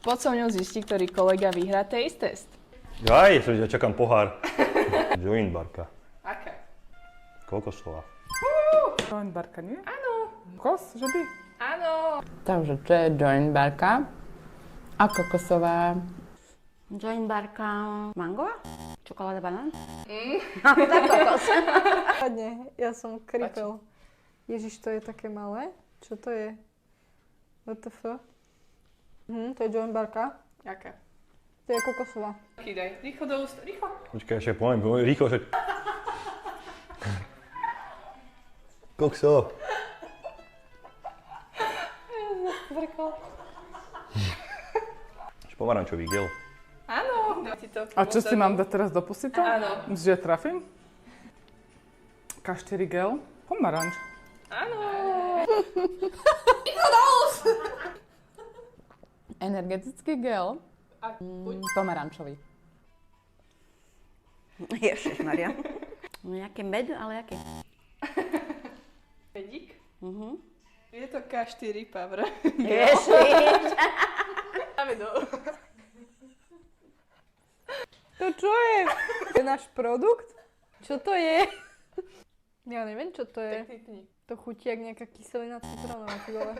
Poď so mňou zistiť, ktorý kolega vyhrá taste test. Aj, ja čakám pohár. Joint barka. Aká? Kokosová. Joint barka, nie? Áno. Kokos, že by? Áno. Takže to je joint barka a kokosová. Joint barka mangová? Čokoláda banán? Tak kokos. Padne, ja som kripel. Ježiš, to je také malé. Čo to je? WTF? To je joint barka. Aká? To je kokosová. Kýdaj. Rýchlo do úst. Rýchlo. Počkaj, ešte poviem rýchlo, že... Kokso. Pomarančový gel. Áno. A čo si mám dať teraz do pusy to? Áno. Myslíš, že trafím? Kaštery gel, pomaranč. Áno. Energetický gel, pomarančový. Ježišmaria. No nejaký med, ale aký? Medík? Je to K4 Power. Ježiš. Dáme do. To čo je? To je náš produkt? Čo to je? Ja neviem, čo to je. Tak typni. To chutí jak nejaká kyselina citrónová, ty vole.